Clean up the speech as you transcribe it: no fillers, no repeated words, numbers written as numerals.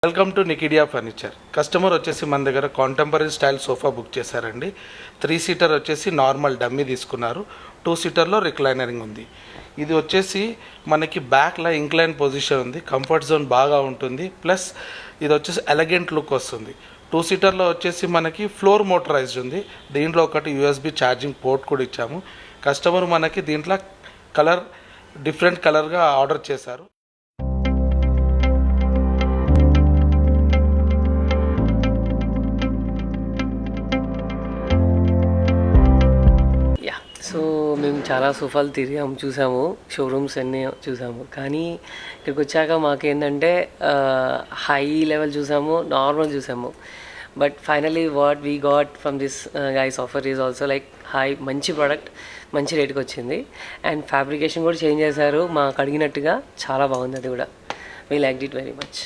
Welcome to నికిడియా furniture. Customer వచ్చేసి మన దగ్గర కాంటెంపరీ స్టైల్ సోఫా బుక్ చేశారండి. 3 సీటర్ వచ్చేసి నార్మల్ డమ్మీ తీసుకున్నారు. 2 సీటర్లో రిక్లైనరింగ్ ఉంది. ఇది వచ్చేసి మనకి బ్యాక్లో ఇంక్లైన్ పొజిషన్ ఉంది, కంఫర్ట్ జోన్ బాగా ఉంటుంది, ప్లస్ ఇది వచ్చేసి ఎలగెంట్ లుక్ వస్తుంది. 2 సీటర్లో వచ్చేసి మనకి ఫ్లోర్ మోటరైజ్డ్ ఉంది. దీంట్లో ఒకటి యూఎస్బి ఛార్జింగ్ పోర్ట్ కూడా ఇచ్చాము. కస్టమర్ మనకి దీంట్లో కలర్ డిఫరెంట్ కలర్గా ఆర్డర్ చేశారు. సో మేము చాలా సోఫాలు తిరిగాము, చూసాము, షోరూమ్స్ అన్నీ చూసాము. కానీ ఇక్కడికి వచ్చాక మాకేంటంటే హై లెవెల్ చూసాము, నార్మల్ చూసాము. But finally what we got from this guys offer is also like high, మంచి ప్రోడక్ట్, మంచి రేట్కి వచ్చింది. అండ్ ఫ్యాబ్రికేషన్ కూడా చేంజ్ చేశారు మాకు అడిగినట్టుగా. చాలా బాగుంది, అది కూడా we like it very much.